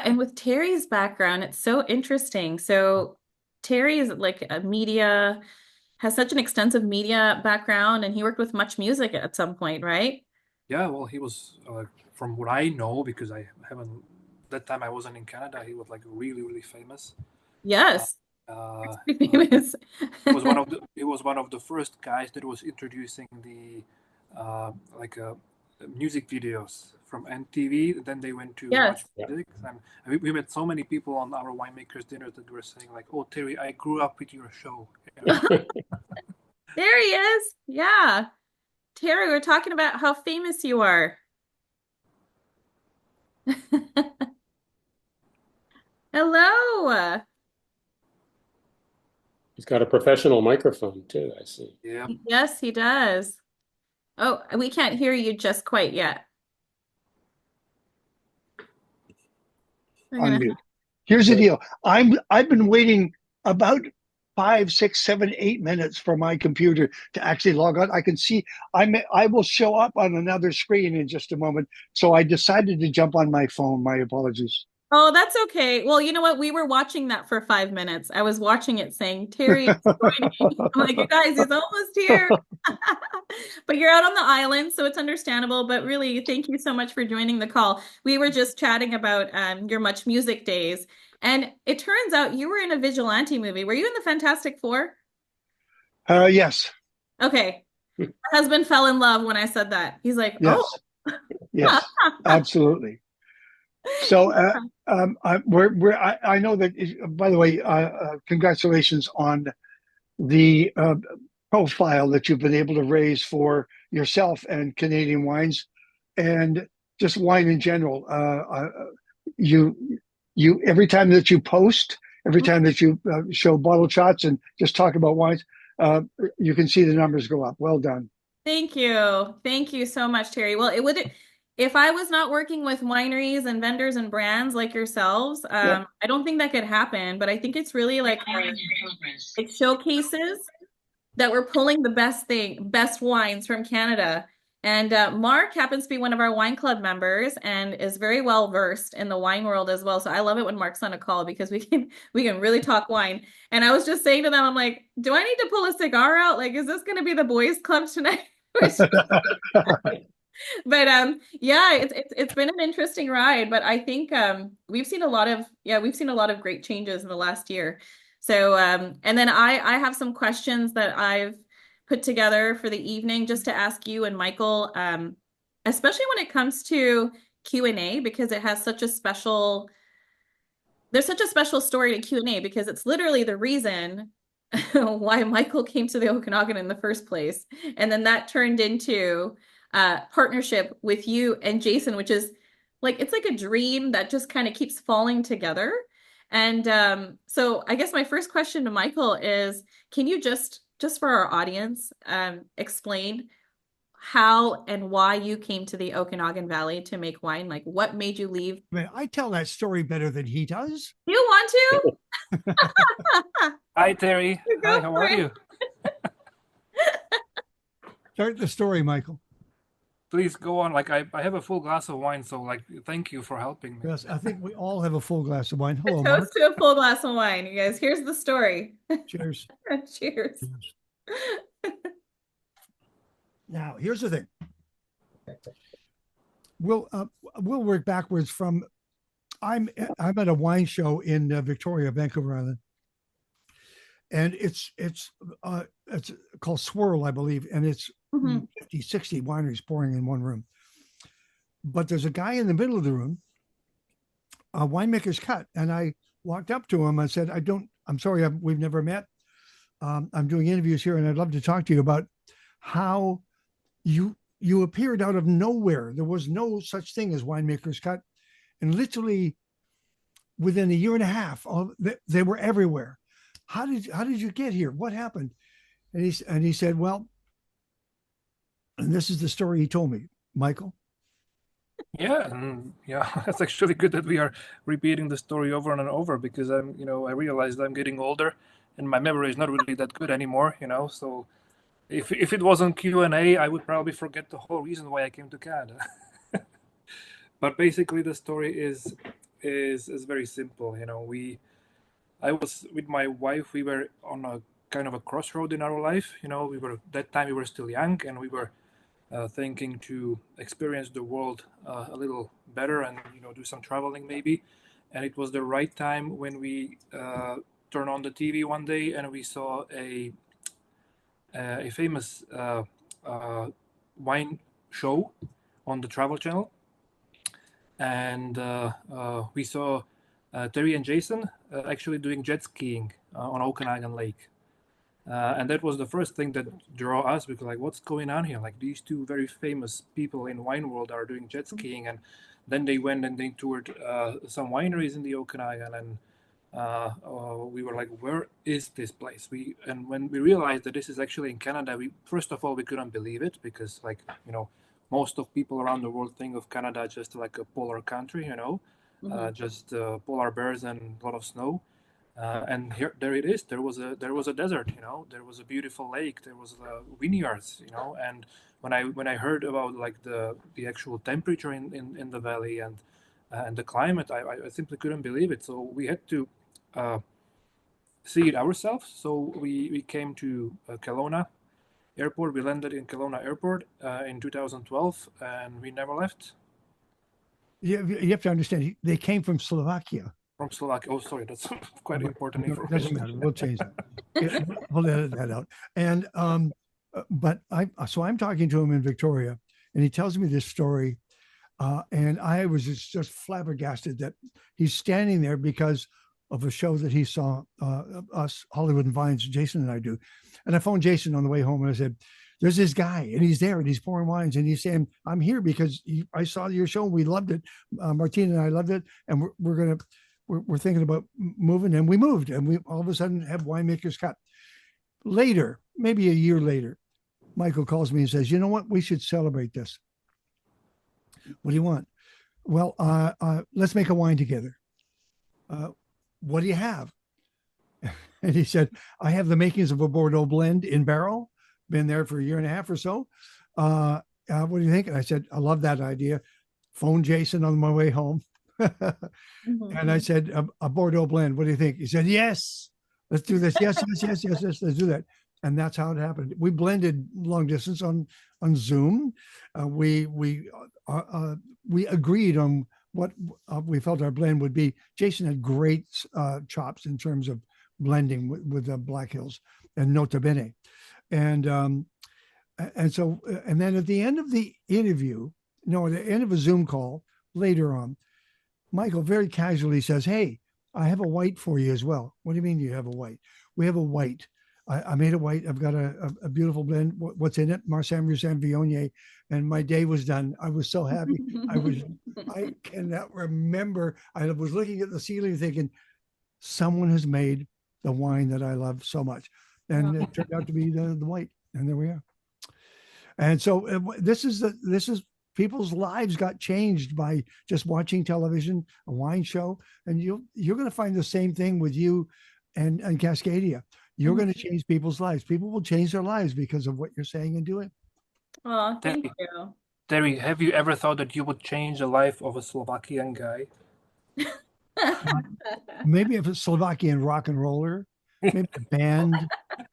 and with Terry's background, it's so interesting. So Terry is like a media, has such an extensive media background, and he worked with Much Music at some point, right? Yeah, well, he was, from what I know, because I haven't, that time I wasn't in Canada, he was like really, really famous. Uh, Yes. uh, Pretty uh, famous. he was one of the first guys that was introducing the like music videos from MTV. Then they went to Much Yes. Yeah. Music, and we met so many people on our winemakers dinner that were saying like, "Oh, Terry, I grew up with your show." You know? There he is. Yeah. Terry, we're talking about how famous you are. Hello. He's got a professional microphone too, I see. Yeah. Yes, he does. Oh, we can't hear you just quite yet. I'm gonna Unmute. Here's the Good. deal. I've been waiting about 5, 6, 7, 8 minutes for my computer to actually log on. I can see I will show up on another screen in just a moment. So I decided to jump on my phone. My apologies. Oh, that's okay. Well, you know what? We were watching that for 5 minutes. I was watching it saying, Terry is joining. I'm like, you guys, he's almost here. But you're out on the island, so it's understandable. But really, thank you so much for joining the call. We were just chatting about your Much Music days. And it turns out you were in a Vigilante movie. Were you in the Fantastic Four? Yes, Okay. My husband fell in love when I said that. He's like, oh. yes, yes, absolutely. So I know that. By the way, congratulations on the profile that you've been able to raise for yourself and Canadian wines, and just wine in general. You you every time that you post, every time that you show bottle shots and just talk about wines, uh, you can see the numbers go up. Well done. Thank you. Thank you so much, Terry. Well, it would, if I was not working with wineries and vendors and brands like yourselves, Yep. I don't think that could happen. But I think it's really like it showcases that we're pulling the best wines from Canada. And Mark happens to be one of our wine club members and is very well versed in the wine world as well. So I love it when Mark's on a call because we can really talk wine. And I was just saying to them, I'm like, do I need to pull a cigar out? Like, is this going to be the boys' club tonight? But yeah, it's been an interesting ride, but I think we've seen a lot of great changes in the last year. So and then I have some questions that I've put together for the evening just to ask you and Michael, especially when it comes to Q&A because it has such a special there's such a special story to Q&A because it's literally the reason why Michael came to the Okanagan in the first place. And then that turned into partnership with you and Jason, which is like it's like a dream that just kind of keeps falling together. And so I guess my first question to Michael is, can you just for our audience, explain how and why you came to the Okanagan Valley to make wine? Like what made you leave? Man, I tell that story better than he does. You want to? Hi, Terry. Hi, Go how for are it. you? Start the story, Michael. Please go on. Like I have a full glass of wine, so like thank you for helping me. Yes, I think we all have a full glass of wine. A Hello, toast Mark. to a full glass of wine, you guys. Here's the story. Cheers. Cheers. Now, here's the thing. We'll work backwards from. I'm at a wine show in Victoria, Vancouver Island, and it's called Swirl, I believe, and it's Mhm. 50, 60 wineries pouring in one room. But there's a guy in the middle of the room, a winemaker's cut, and I walked up to him and said, I'm sorry, we've never met. I'm doing interviews here, and I'd love to talk to you about how you appeared out of nowhere. There was no such thing as Winemaker's Cut, and literally within a year and a half, they were everywhere. How did you get here? What happened? And he said, well, and this is the story he told me, Michael. Yeah, and yeah, that's actually good that we are repeating the story over and over because I realized I'm getting older and my memory is not really that good anymore. So if it wasn't Q&A, I would probably forget the whole reason why I came to Canada. But basically, the story is is very simple. I was with my wife. We were on a kind of a crossroad in our life. That time we were still young, and we were thinking to experience the world a little better, and do some traveling maybe. And it was the right time when we turned on the TV one day, and we saw a famous wine show on the Travel Channel, and we saw Terry and Jason actually doing jet skiing on Okanagan Lake. And that was the first thing that drew us, because like, what's going on here? Like, these two very famous people in wine world are doing jet skiing, and then they went and they toured some wineries in the Okanagan, and we were like, where is this place? And when we realized that this is actually in Canada, we first of all we couldn't believe it, because like most of people around the world think of Canada just like a polar country, just polar bears and a lot of snow. And there it is. There was a desert, There was a beautiful lake. There was vineyards, And when I heard about like the actual temperature in the valley and the climate, I simply couldn't believe it. So we had to see it ourselves. So we came to Kelowna Airport. We landed in Kelowna Airport in 2012, and we never left. You have to understand, they came from Slovakia. From Slovakia. Oh, sorry, that's quite important It doesn't information. matter. We'll change that. Yeah, we'll edit that out. And but I'm talking to him in Victoria, and he tells me this story, and I was just flabbergasted that he's standing there because of a show that he saw us Hollywood and Vines, Jason and I do. And I phoned Jason on the way home, and I said, there's this guy, and he's there, and he's pouring wines, and he's saying, I'm here because I saw your show, and we loved it. Martina and I loved it, and we're thinking about moving, and we moved, and we all of a sudden have Winemaker's Cut. Later, maybe a year later, Michael calls me and says, you know what? We should celebrate this. What do you want? Well, let's make a wine together. What do you have? And he said, I have the makings of a Bordeaux blend in barrel. Been there for a year and a half or so. What do you think? And I said, I love that idea. Phone Jason on my way home. And I said, a Bordeaux blend. What do you think? He said, yes, let's do this. Yes, let's do that. And that's how it happened. We blended long distance on Zoom. We agreed on what we felt our blend would be. Jason had great chops in terms of blending with the Black Hills and Nota Bene. And then at the end of the interview, at the end of a Zoom call later on, Michael very casually says, hey, I have a white for you as well. What do you mean you have a white? We have a white. I made a white. I've got a beautiful blend. What's in it? Marsanne, Roussanne, Viognier. And my day was done. I was so happy. I cannot remember. I was looking at the ceiling thinking, someone has made the wine that I love so much. And it turned out to be the white. And there we are. And so this is people's lives got changed by just watching television, a wine show. And you're going to find the same thing with you and Cascadia. You're going to change people's lives. People will change their lives because of what you're saying and doing. Oh, thank you. Terry, have you ever thought that you would change the life of a Slovakian guy? Maybe if it's Slovakian rock and roller, maybe a band,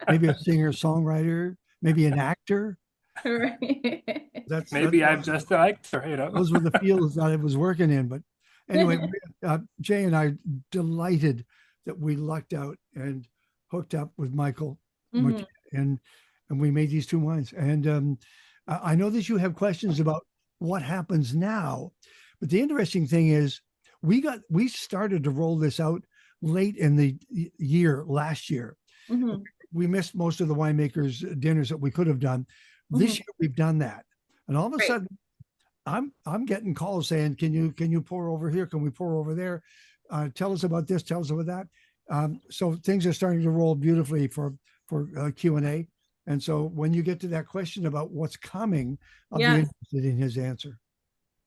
maybe a singer-songwriter, maybe an actor. Right. I'm just an actor, Those were the fields that I was working in. But anyway, Jay and I delighted that we lucked out and hooked up with Michael, and we made these two wines. And I know that you have questions about what happens now, but the interesting thing is we started to roll this out late in the year last year. We missed most of the winemakers dinners that we could have done. This year we've done that, and all of a sudden I'm getting calls saying, can you pour over here? Can we pour over there? Tell us about this, tell us about that. So things are starting to roll beautifully for Q&A. And so when you get to that question about what's coming, I'll be interested in his answer.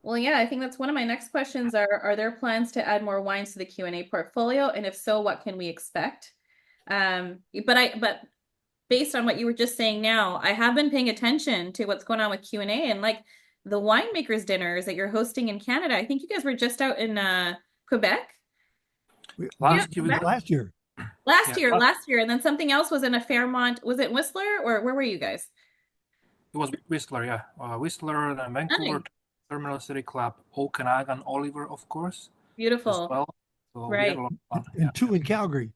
Well, yeah, I think that's one of my next questions are there plans to add more wines to the Q&A portfolio? And if so, what can we expect? But based on what you were just saying now, I have been paying attention to what's going on with Q&A, and like the winemakers dinners that you're hosting in Canada. I think you guys were just out in Quebec? Yeah, Last year we Quebec. did, Last year. yeah, Last year, and then something else was in a Fairmont. Was it Whistler or where were you guys? it was Whistler, yeah. Whistler, then Vancouver, Nice. Terminal City Club, Okanagan, Oliver, of course, as Beautiful. well. So we had a Right. lot of fun. Yeah, And two in Calgary.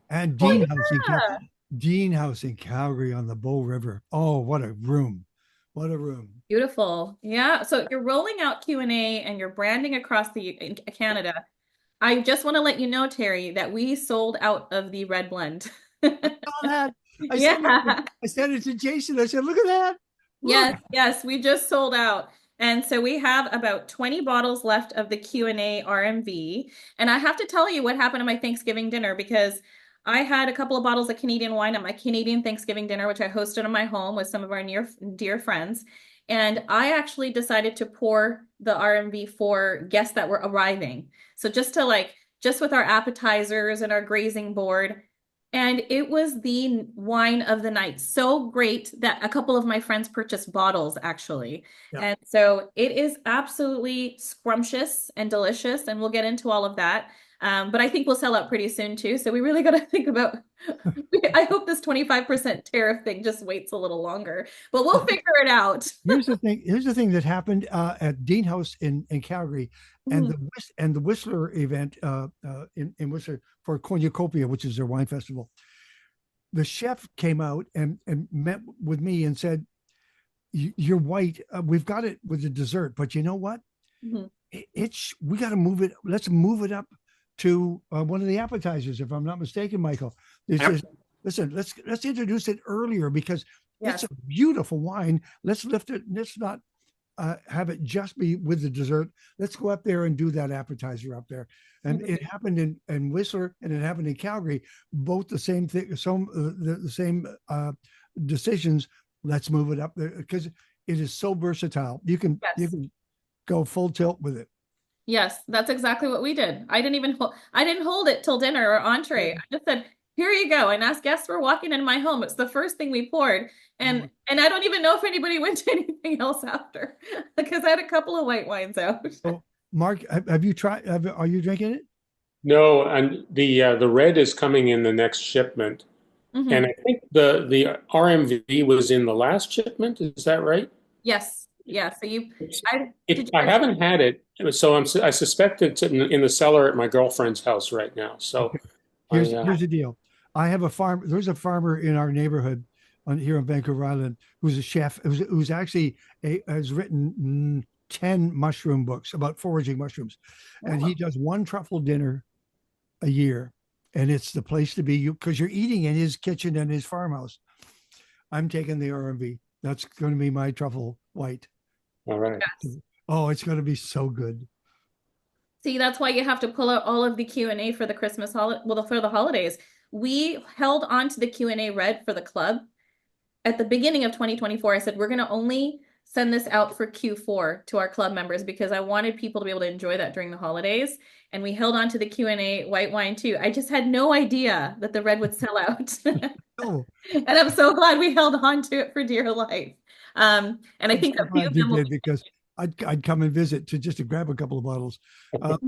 And Oh yeah. Dean House in Calgary on the Bow River. Oh, what a room. What a room. Beautiful. Yeah. So you're rolling out Q&A and you're branding across in Canada. I just want to let you know, Terry, that we sold out of the red blend. Saw that. Yeah. I sent it to Jason. I said, look at that. Look. Yes, yes, we just sold out. And so we have about 20 bottles left of the Q&A RMV. And I have to tell you what happened at my Thanksgiving dinner because I had a couple of bottles of Canadian wine at my Canadian Thanksgiving dinner, which I hosted in my home with some of our near dear friends. And I actually decided to pour the RMV for guests that were arriving. So just with our appetizers and our grazing board. And it was the wine of the night. So great that a couple of my friends purchased bottles, actually. Yeah. And so it is absolutely scrumptious and delicious. And we'll get into all of that. But I think we'll sell out pretty soon, too. So we really got to think about, I hope this 25% tariff thing just waits a little longer, but we'll figure it out. Here's the thing. Here's the thing that happened at Dean House in Calgary, and the Whistler event in Whistler for Cornucopia, which is their wine festival. The chef came out and met with me and said, "You're white. We've got it with the dessert, but you know what? Mhm. We got to move it. Let's move it up to one of the appetizers, if I'm not mistaken, Michael." He Yep. says, "Listen, let's introduce it earlier because Yes. it's a beautiful wine. Let's lift it. Let's not have it just be with the dessert. Let's go up there and do that appetizer up there." And Mhm. it happened in Whistler and it happened in Calgary, both the same thing, the same decisions. Let's move it up there because it is so versatile. You can go full tilt with it. Yes, that's exactly what we did. I didn't hold it till dinner or entree. I just said, "Here you go." And as guests were walking in my home, it's the first thing we poured. And I don't even know if anybody went to anything else after because I had a couple of white wines out. So, Mark, have you tried? Are you drinking it? No, and the red is coming in the next shipment, and Mhm. I think the RMV was in the last shipment. Is that right? Yes. Yeah. So did you I guys? haven't had it, so I suspect it's in the cellar at my girlfriend's house right now. So Here's the deal. I have a farm. There's a farmer in our neighborhood here on Vancouver Island who's a chef, who's actually has written 10 mushroom books about foraging mushrooms, and he does one truffle dinner a year, and it's the place to be because you're eating in his kitchen and his farmhouse. I'm taking the RMV. That's going to be my truffle white. all right. Yes. Oh, it's going to be so good. See, that's why you have to pull out all of the Q&A for the Christmas holiday, well, for the holidays. We held on to the Q&A red for the club. At the beginning of 2024, I said, we're going to only send this out for Q4 to our club members because I wanted people to be able to enjoy that during the holidays. And we held on to the Q&A white wine too. I just had no idea that the red would sell out. Oh, And I'm so glad we held on to it for dear life. And I think I'm a few glad of you them will did because I'd come and visit to grab a couple of bottles.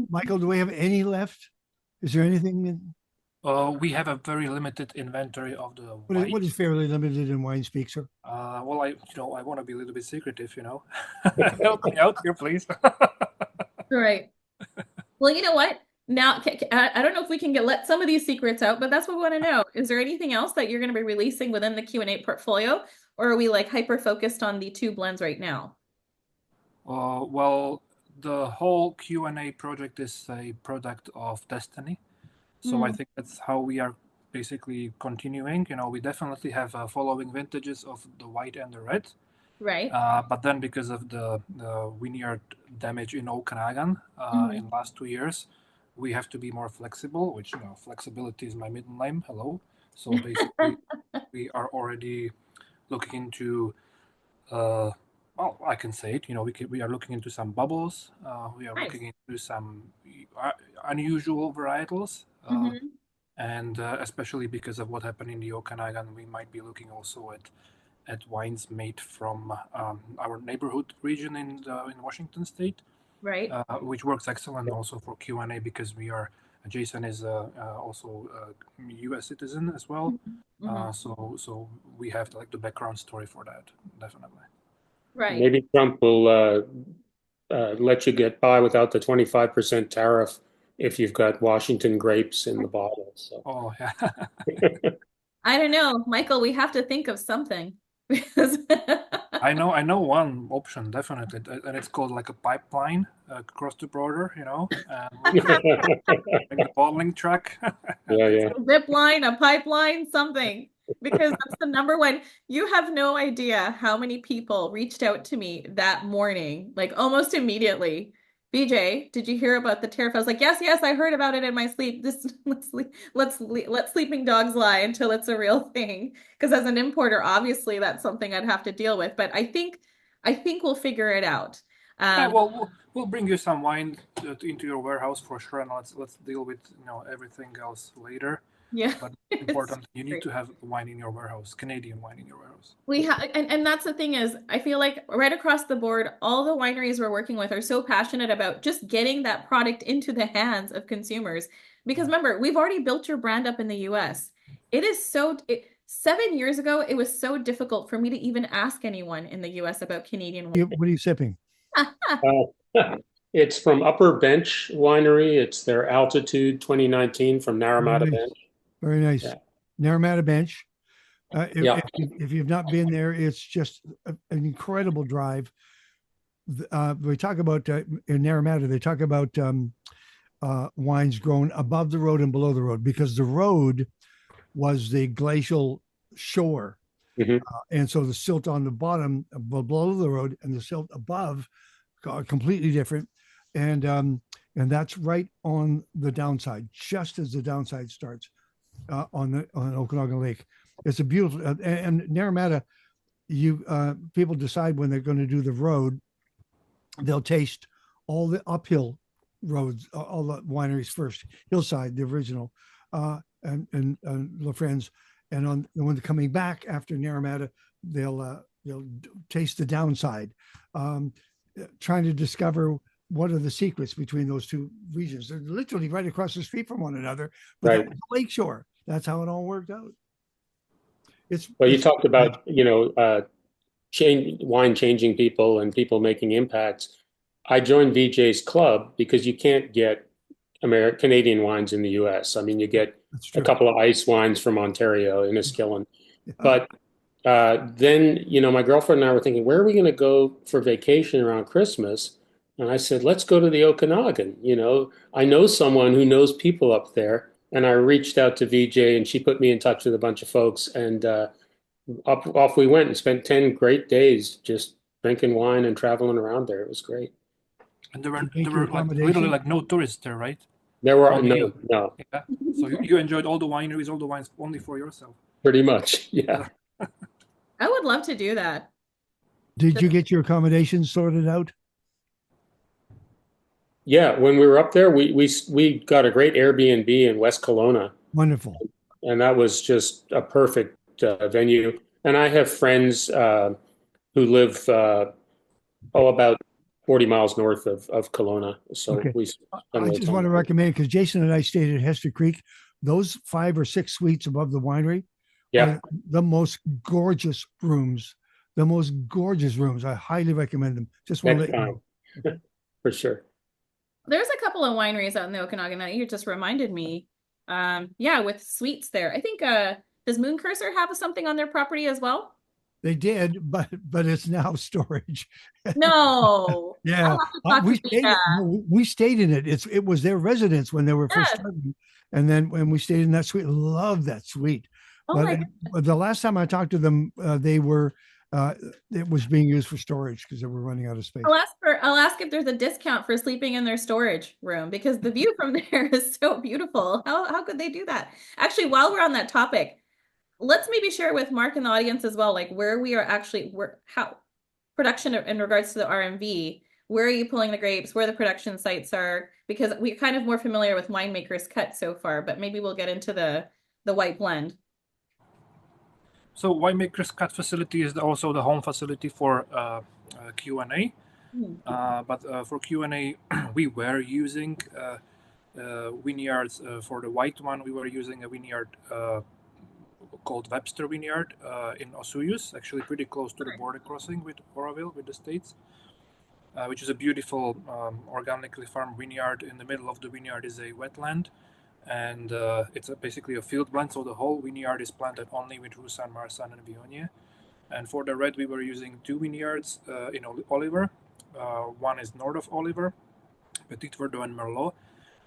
Michael, do we have any left? Is there anything? we have a very limited inventory of the What white. is fairly limited in wine speak, sir? Well, I want to be a little bit secretive, Help me out here, please. Right. Well, you know what? Now, I don't know if we can let some of these secrets out, but that's what we want to know. Is there anything else that you're going to be releasing within the Q&A portfolio, or are we like hyper focused on the two blends right now? Well, the whole Q&A project is a product of destiny. So I think that's how we are basically continuing. We definitely have following vintages of the white and the red. Right. But then because of the vineyard damage in Okanagan in the last 2 years, we have to be more flexible, which, flexibility is my middle name. Hello. So basically, we are already looking into, well, I can say it, we are looking into some bubbles. We are Nice. looking into some unusual varietals. And especially because of what happened in the Okanagan, we might be looking also at wines made from our neighborhood region in Washington State. Right. which works excellent also for Q&A because Jason is also a U.S. citizen as well. Mm-hmm. So we have like the background story for that, definitely. Right. Maybe Trump will let you get by without the 25% tariff if you've got Washington grapes in the bottle. So. Oh, yeah. I don't know, Michael, we have to think of something because I know one option definitely, and it's called like a pipeline across the border, like the bottling truck. Yeah. a zip line, a pipeline, something. Because that's the number one. You have no idea how many people reached out to me that morning, like almost immediately. BJ, did you hear about the tariff? I was like, yes, I heard about it in my sleep. Let sleeping dogs lie until it's a real thing. Because as an importer, obviously that's something I'd have to deal with. But I think we'll figure it out. Yeah, well, we'll bring you some wine into your warehouse for sure, and let's deal with everything else later. Yeah, But important, you need to have wine in your warehouse, Canadian wine in your warehouse. we have, and that's the thing is, I feel like right across the board, all the wineries we're working with are so passionate about just getting that product into the hands of consumers. Because remember, we've already built your brand up in the US. 7 years ago, it was so difficult for me to even ask anyone in the US about Canadian wine. What are you sipping? It's from Upper Bench Winery. It's their Altitude 2019 from Naramata Bench. Very nice. Yeah. Naramata Bench. Yeah. If you've not been there, it's just an incredible drive. We talk about in Naramata, they talk about wines grown above the road and below the road because the road was the glacial shore. Mm-hmm. And so the silt on the bottom below the road and the silt above are completely different. And that's right on the downside, just as the downside starts on Okanagan Lake. It's a beautiful, and Naramata, people decide when they're going to do the road, they'll taste all the uphill roads, all the wineries first, Hillside, the original, and La Friends. And when they're coming back after Naramata, they'll taste the downside, trying to discover what are the secrets between those two regions. They're literally right across the street from one another, but Right. that was the lakeshore. That's how it all worked out. You talked about wine changing people and people making impacts. I joined VJ's club because you can't get Canadian wines in the U.S. I mean, you get a couple of ice wines from Ontario in Enniskillen, but then my girlfriend and I were thinking, where are we going to go for vacation around Christmas? And I said, let's go to the Okanagan. I know someone who knows people up there. And I reached out to VJ and she put me in touch with a bunch of folks. And off we went and spent 10 great days just drinking wine and traveling around there. It was great. And there were like, literally like no tourists there, right? There were no. Yeah. So you enjoyed all the wineries, all the wines only for yourself. Pretty much, yeah. I would love to do that. Did you get your accommodations sorted out? Yeah, when we were up there, we got a great Airbnb in West Kelowna. Wonderful. And that was just a perfect venue. And I have friends who live about 40 miles north of Kelowna. So okay. I just want to recommend, because Jason and I stayed at Hester Creek, those 5 or 6 suites above the winery, yeah, the most gorgeous rooms. I highly recommend them. Just want to let you know. For sure. There's a couple of wineries out in the Okanagan that you just reminded me. With suites there. I think does Moon Cursor have something on their property as well? They did, but it's now storage. No. Yeah. We stayed in it. It was their residence when they were first starting. And then when we stayed in that suite, loved that suite. But the last time I talked to them, it was being used for storage because they were running out of space. I'll ask if there's a discount for sleeping in their storage room because the view from there is so beautiful. How could they do that? Actually, while we're on that topic, let's maybe share with Mark and the audience as well, like where we are actually, how production in regards to the RMV, where are you pulling the grapes, where the production sites are, because we're kind of more familiar with Winemaker's Cut so far, but maybe we'll get into the white blend. So Winemaker's Cut facility is also the home facility for Q&A. But for Q&A, we were using vineyards. For the white one, we were using a vineyard called Webster Vineyard in Osuyus, actually pretty close to the border crossing with Oroville, with the States, which is a beautiful organically farmed vineyard. In the middle of the vineyard is a wetland, and it's basically a field blend, so the whole vineyard is planted only with Roussanne, Marsanne, and Viognier. And for the red, we were using 2 vineyards in Oliver. One is north of Oliver, Petit Verdot and Merlot,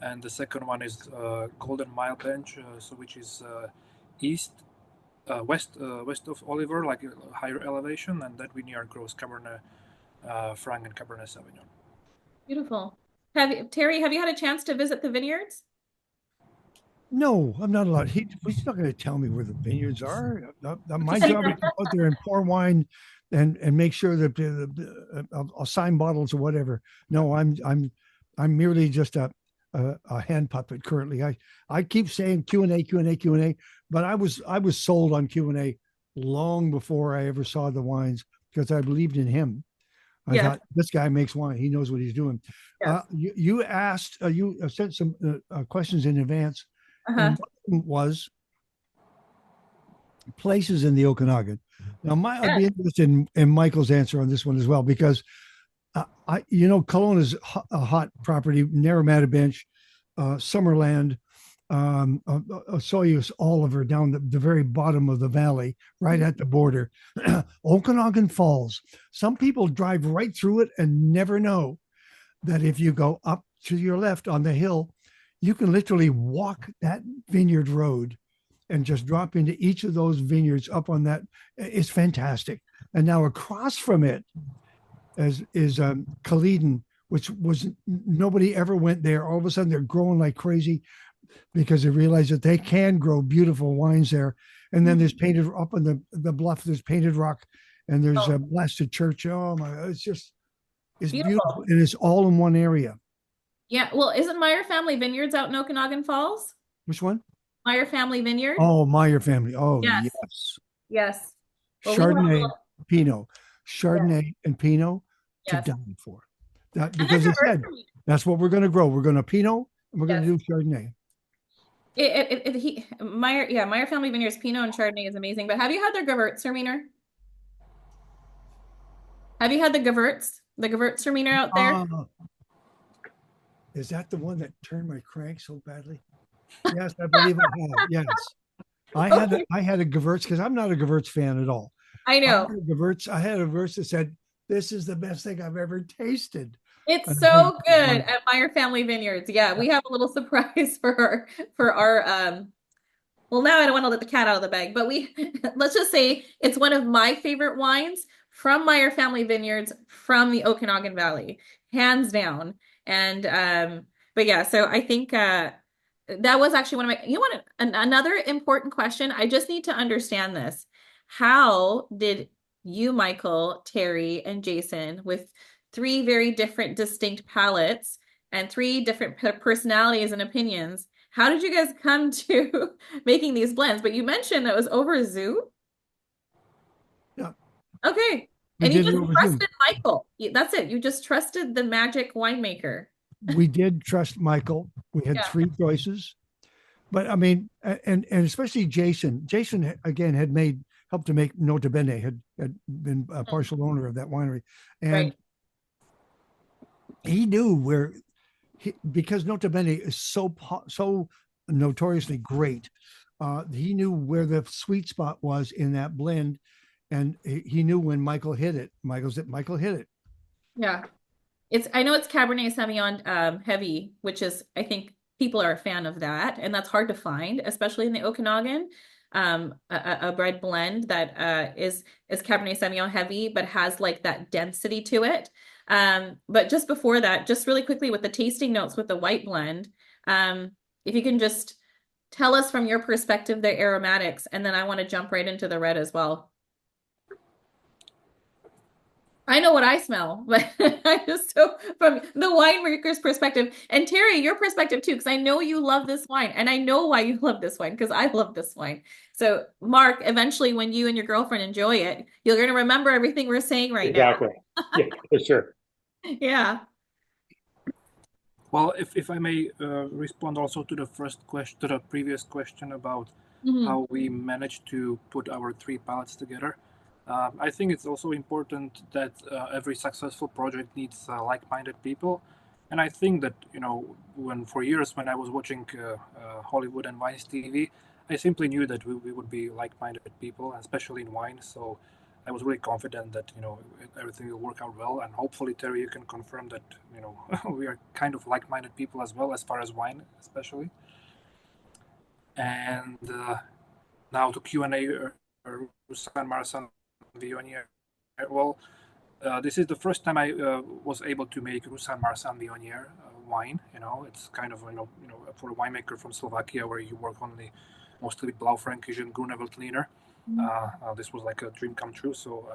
and the second one is Golden Mile Bench, so which is west of Oliver, like a higher elevation, and that vineyard grows Cabernet Franc and Cabernet Sauvignon. Beautiful. Terry, have you had a chance to visit the vineyards? No, I'm not allowed. He's not going to tell me where the vineyards are. My job is to go out there and pour wine and make sure that I'll sign bottles or whatever. No, I'm merely just a hand puppet currently. I keep saying Q&A, but I was sold on Q&A long before I ever saw the wines because I believed in him. I thought this guy makes wine. He knows what he's doing. Yes. You asked, you sent some questions in advance. And one was places in the Okanagan. Now, I'd be interested in Michael's answer on this one as well, because Kelowna is a hot property, Narromata Bench, Summerland, Osoyoos, Oliver, down the very bottom of the valley, right at the border. Okanagan Falls. Some people drive right through it and never know that if you go up to your left on the hill, you can literally walk that vineyard road and just drop into each of those vineyards up on that. It's fantastic. And now across from it is Culloden, which was nobody ever went there. All of a sudden they're growing like crazy because they realize that they can grow beautiful wines there. And then there's Painted up on the bluff, there's Painted Rock, and there's a Blasted Church. Oh my God, it's beautiful. And it's all in one area. Yeah, well, isn't Meyer Family Vineyards out in Okanagan Falls? Which one? Meyer Family Vineyard. Oh, Meyer Family. Oh, yes. Yes. Well, Chardonnay, Pinot. Chardonnay and Pinot to die for. That, because it said that's what we're going to grow. We're going to Pinot and we're going to do Chardonnay. Meyer Family Vineyards Pinot and Chardonnay is amazing. But have you had their Gewürztraminer? Have you had the Gewürztraminer out there? Is that the one that turned my crank so badly? Yes, I believe I have. Yes. I had a Gewürz because I'm not a Gewürz fan at all. I know. I had a Gewürz that said, "This is the best thing I've ever tasted." It's so good at Meyer Family Vineyards. Yeah, we have a little surprise for our well, now I don't want to let the cat out of the bag, but let's just say it's one of my favorite wines from Meyer Family Vineyards from the Okanagan Valley, hands down. And but yeah, so I think that was actually one of my, another important question. I just need to understand this. How did you, Michael, Terry, and Jason, with 3 very different distinct palates and 3 different personalities and opinions, how did you guys come to making these blends? But you mentioned it was over Zoom. Yeah. Okay. And you just trusted Michael. That's it. You just trusted the magic winemaker. We did trust Michael. We had 3 choices. But I mean, and especially Jason. Jason, again, had helped to make Nota Bene, had been a partial owner of that winery. And he knew because Nota Bene is so notoriously great, he knew where the sweet spot was in that blend. And he knew when Michael hit it. Michael hit it. Yeah. I know it's Cabernet Sauvignon heavy, which is, I think people are a fan of that. And that's hard to find, especially in the Okanagan. A red blend that is Cabernet Sauvignon heavy, but has like that density to it. But just before that, just really quickly with the tasting notes with the white blend, if you can just tell us from your perspective, the aromatics, and then I want to jump right into the red as well. I know what I smell, but I just hope from the winemaker's perspective, and Terry, your perspective too, because I know you love this wine, and I know why you love this wine, because I love this wine. So, Mark, eventually, when you and your girlfriend enjoy it, you're going to remember everything we're saying right now. Exactly. Yeah, for sure. Yeah. Well, if I may respond also to the first question, to the previous question about Mhm. how we managed to put our three palettes together. I think it's also important that every successful project needs like-minded people, and I think that when for years when I was watching Hollywood and Vine's TV, I simply knew that we would be like-minded people, especially in wine. So I was really confident that everything will work out well, and hopefully Terry, you can confirm that we are kind of like-minded people as well as far as wine, especially. And now to Q&A, Ruslan Marsan Viognier. Well, this is the first time I was able to make Ruslan Marsan Viognier wine. It's kind of for a winemaker from Slovakia where you work only mostly with Blaufränkisch and Grüne this was like a dream come true. So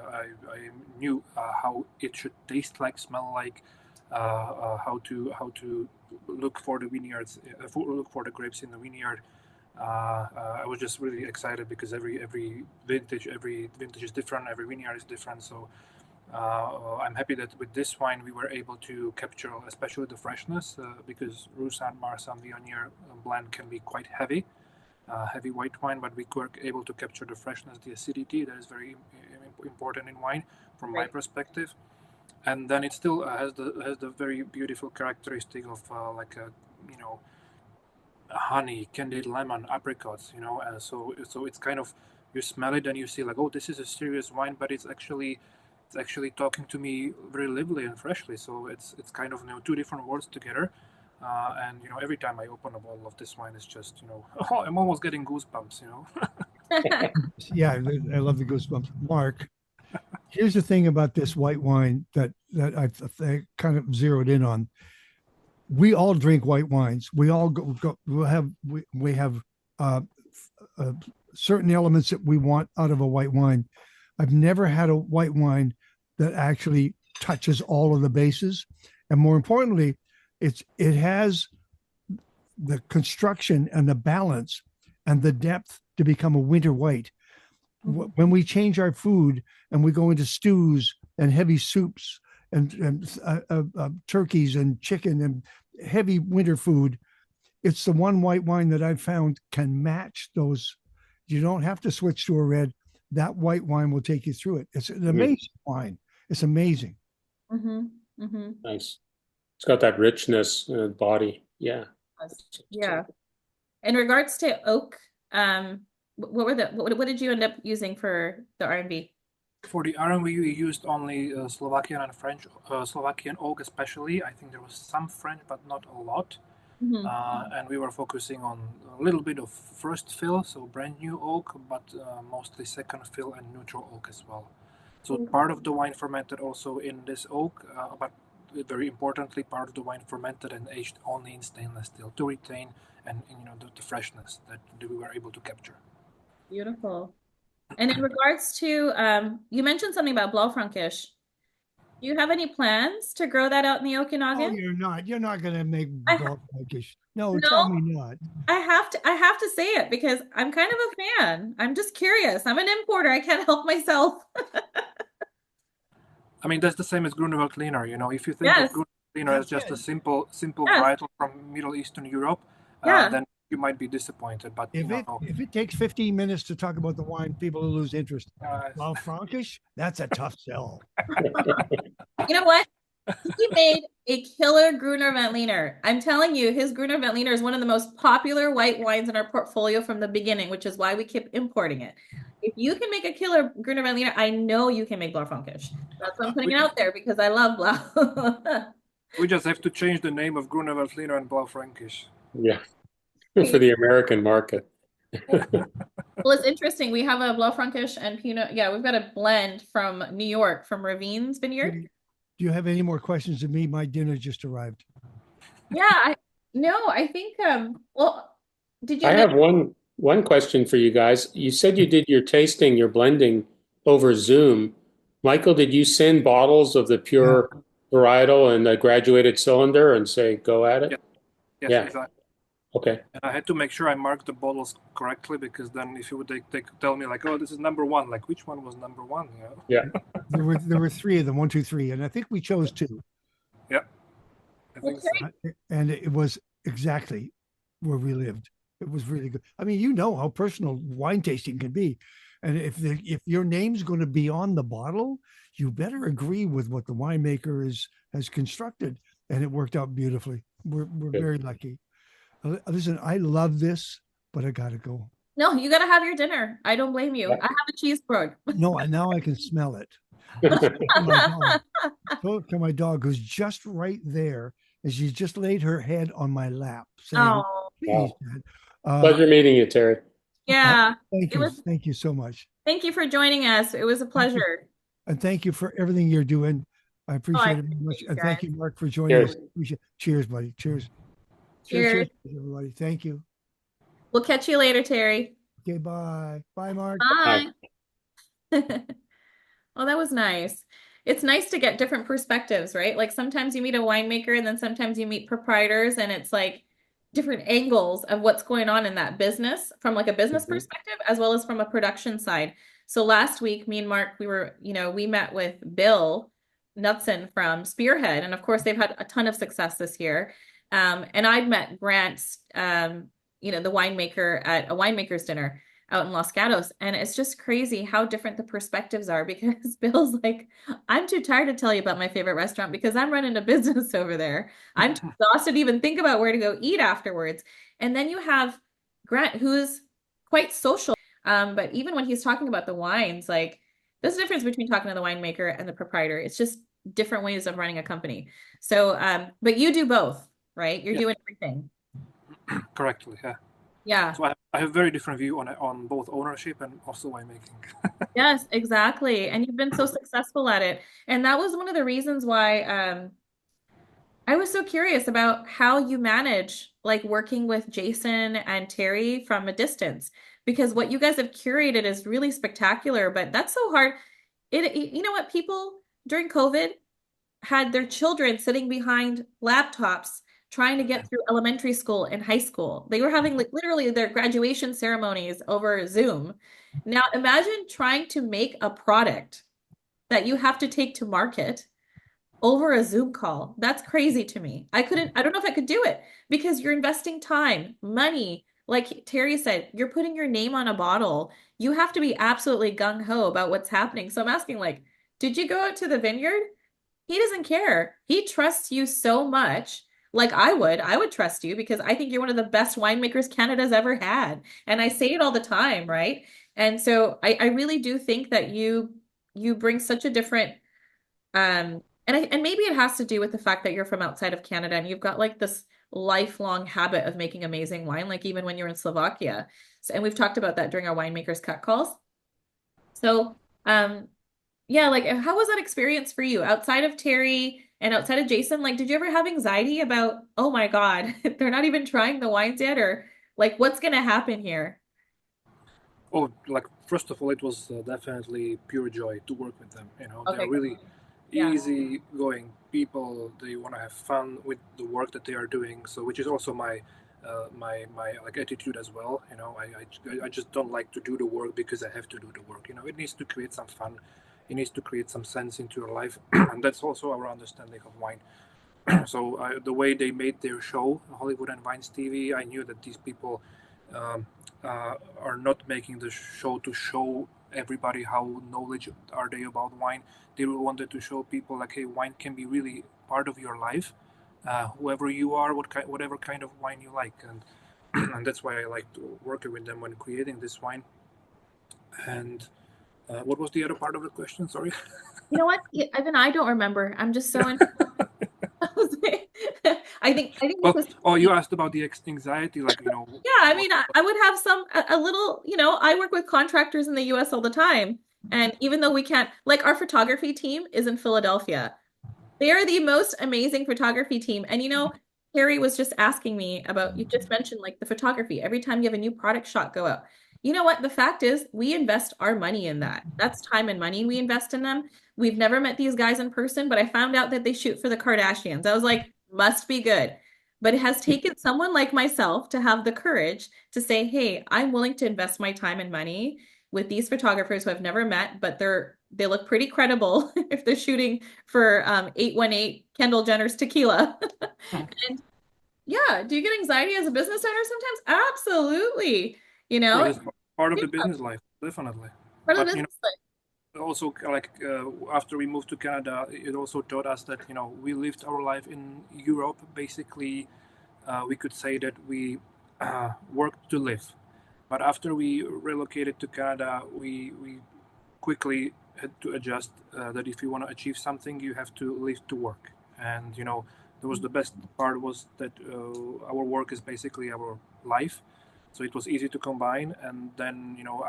I knew how it should taste like, smell like, how to look for the vineyards, look for the grapes in the vineyard. I was just really excited because every vintage is different, every vineyard is different. So I'm happy that with this wine we were able to capture especially the freshness because Roussanne Marsan Viognier blend can be quite heavy white wine, but we were able to capture the freshness, the acidity that is very important in wine from my Right. perspective. And then it still has the very beautiful characteristic of like a honey, candied lemon, apricots. So it's kind of, you smell it and you see like, oh, this is a serious wine, but it's actually talking to me very lively and freshly. So it's kind of two different worlds together. And every time I open a bottle of this wine, it's just oh, I'm almost getting goosebumps. Yeah, I love the goosebumps. Mark, here's the thing about this white wine that I kind of zeroed in on. We all drink white wines. We all we have uh, uh, certain elements that we want out of a white wine. I've never had a white wine that actually touches all of the bases, and more importantly, it has the construction and the balance and the depth to become a winter white. When we change our food and we go into stews and heavy soups and turkeys and chicken and heavy winter food, it's the one white wine that I've found can match those. You don't have to switch to a red. That white wine will take you through it. It's an amazing wine. It's amazing. Mm-hmm. Mm-hmm. Nice. It's got that richness body. Yeah. Yeah. In regards to oak, what did you end up using for the R&B? For the R&B, we used only Slovakian and French, Slovakian oak especially. I think there was some French, but not a lot. Mm-hmm. And we were focusing on a little bit of first fill, so brand new oak, but mostly second fill and neutral oak as well. So part of the wine fermented also in this oak, but very importantly, part of the wine fermented and aged only in stainless steel to retain and the freshness that we were able to capture. Beautiful. And in regards to, you mentioned something about Blaufränkisch. Do you have any plans to grow that out in the Oh, Okanagan? you're not going to make I, Balkakish. No, tell no, me not. I have to say it because I'm kind of a fan. I'm just curious. I'm an importer. I can't help myself. I mean, that's the same as Grunewaldliner. If you think of Yes. Grunewaldliner as just a simple Yes. varietal from Middle Eastern Europe, Yeah. then you might be disappointed. But If it takes 15 minutes to talk about the wine, people will lose interest. Well, Frankish, that's a tough sell. You know what? He made a killer Gruner Veltliner. I'm telling you, his Gruner Veltliner is one of the most popular white wines in our portfolio from the beginning, which is why we keep importing it. If you can make a killer Gruner Veltliner, I know you can make Blaufränkisch. That's why I'm putting it out there because I love Blau. we just have to change the name of Grunewaldliner and Blaufränkisch. Yeah. For the American market. Well, it's interesting. We have a Blaufränkisch and Pinot. Yeah, we've got a blend from New York, from Ravine's Vineyard. Do you have any more questions of me? My dinner just arrived. Yeah, I think well, did you I know? have one question for you guys. You said you did your tasting, your blending over Zoom. Michael, did you send bottles of the pure varietal and a graduated cylinder and say, go at it? Yes, Yeah. exactly. Okay. And I had to make sure I marked the bottles correctly because then if you would they tell me like, oh, this is number one, like which one was number one? Yeah. There were three of them, 1, 2, 3, and I think we chose two. I Well, think so. And it was exactly where we lived. It was really good. I mean, you know how personal wine tasting can be, and if your name's going to be on the bottle, you better agree with what the winemaker has constructed, and it worked out beautifully. We're Good. very lucky. Listen, I love this, but I gotta go. no, you got to have your dinner. I don't blame you. Yeah. I have a cheeseburger. No, now I can smell it. My dog. To my dog, who's just right there, and she's just laid her head on my lap, saying, Oh, "Please, Wow. Dad." Pleasure meeting you, Terry. yeah. Thank It you, was, thank you so much, thank you for joining us. It was a pleasure. and thank you for everything you're doing. I Oh, I appreciate it very much, appreciate you and thank guys. you, Mark, for joining Cheers. us. Cheers, buddy. Cheers. Cheers, Cheers. cheers, everybody. Thank you. We'll catch you later, Terry. Okay, bye. Bye, Mark. Bye. Oh, that was nice. It's nice to get different perspectives, right? Like sometimes you meet a winemaker and then sometimes you meet proprietors and it's like different angles of what's going on in that business from like a business Mhm. perspective as well as from a production side. So last week, me and Mark, we met with Bill Knudsen from Spearhead. And of course, they've had a ton of success this year. And I'd met Grant, the winemaker at a winemaker's dinner out in Los Gatos. And it's just crazy how different the perspectives are because Bill's like, I'm too tired to tell you about my favorite restaurant because I'm running a business over there. I'm too exhausted to even think about where to go eat afterwards. And then you have Grant, who's quite social. But even when he's talking about the wines, like there's a difference between talking to the winemaker and the proprietor. It's just different ways of running a company. So, but you do both, right? You're Yeah. doing everything. Correctly, yeah. Yeah. So I have a very different view on both ownership and also winemaking. Yes, exactly. And you've been so successful at it. And that was one of the reasons why I was so curious about how you manage like working with Jason and Terry from a distance, because what you guys have curated is really spectacular, but that's so hard. You know what? People during COVID had their children sitting behind laptops trying to get through elementary school and high school. They were having like literally their graduation ceremonies over Zoom. Now imagine trying to make a product that you have to take to market over a Zoom call. That's crazy to me. I don't know if I could do it because you're investing time, money. Like Terry said, you're putting your name on a bottle. You have to be absolutely gung-ho about what's happening. So I'm asking, like, did you go out to the vineyard? He doesn't care. He trusts you so much. Like I would trust you because I think you're one of the best winemakers Canada's ever had. And I say it all the time, right? And so I really do think that you bring such a different and maybe it has to do with the fact that you're from outside of Canada and you've got like this lifelong habit of making amazing wine, like even when you're in Slovakia. So, and we've talked about that during our winemakers cut calls. So, yeah, like how was that experience for you outside of Terry and outside of Jason? Like, did you ever have anxiety about, oh my God, they're not even trying the wines yet, or like what's gonna happen here? Oh, like first of all, it was definitely pure joy to work with them. Okay, They're really yeah. easy-going people. They want to have fun with the work that they are doing. So, which is also my like attitude as well. I just don't like to do the work because I have to do the work. It needs to create some fun. It needs to create some sense into your life, and that's also our understanding of wine. So the way they made their show, Hollywood and Vines TV, I knew that these people um, are not making the show to show everybody how knowledge are they about wine. They wanted to show people like, hey, wine can be really part of your life, whoever you are, whatever kind of wine you like, and and that's why I like to work with them when creating this wine. And what was the other part of the question? Sorry. You know what? Even I don't remember. I'm just so I think Well, this was oh, you asked about the anxiety, like yeah, I mean I would have a little, I work with contractors in the US all the time. And even though we can't, like our photography team is in Philadelphia. They are the most amazing photography team. And Harry was just asking me about, you just mentioned like the photography. Every time you have a new product shot go out. You know what? The fact is, we invest our money in that. That's time and money we invest in them. We've never met these guys in person, but I found out that they shoot for the Kardashians. I was like, must be good. But it has taken someone like myself to have the courage to say, hey, I'm willing to invest my time and money with these photographers who I've never met, but they look pretty credible if they're shooting for 818 Kendall Jenner's tequila. And yeah, do you get anxiety as a business owner sometimes? Absolutely. You Sure, know, that's part of yeah, the business life, definitely. part of the But business life. also like after we moved to Canada, it also taught us that we lived our life in Europe. Basically, we could say that we worked to live. But after we relocated to Canada, we quickly had to adjust that if you want to achieve something, you have to live to work. And there was the best part was that our work is basically our life, so it was easy to combine. And then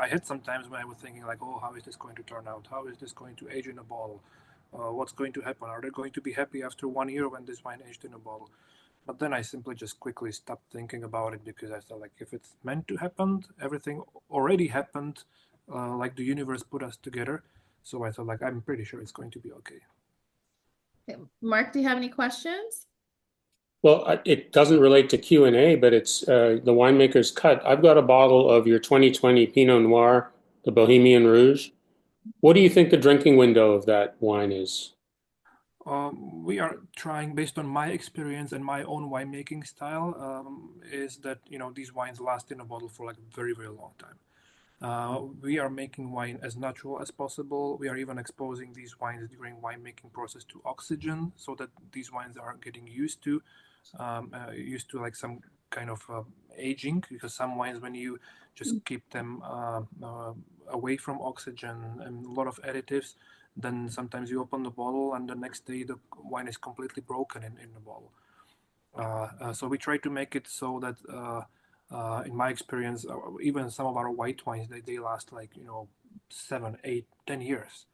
I had some times when I was thinking like, oh, how is this going to turn out? How is this going to age in a bottle? What's going to happen? Are they going to be happy after 1 year when this wine aged in a bottle? But then I simply just quickly stopped thinking about it because I thought like if it's meant to happen, everything already happened, like the universe put us together. So I thought like I'm pretty sure it's going to be okay. Okay. Mark, do you have any questions? Well, it doesn't relate to Q&A, but it's the winemaker's cut. I've got a bottle of your 2020 Pinot Noir, the Bohemian Rouge. What do you think the drinking window of that wine is? We are trying, based on my experience and my own winemaking style, is that these wines last in a bottle for like a very, very long time. We are making wine as natural as possible. We are even exposing these wines during winemaking process to oxygen, so that these wines are getting used to like some kind of aging. Because some wines, when you just keep them away from oxygen and a lot of additives, then sometimes you open the bottle and the next day the wine is completely broken in the bottle. So we try to make it so that in my experience, even some of our white wines, they last like 7, 8, 10 years.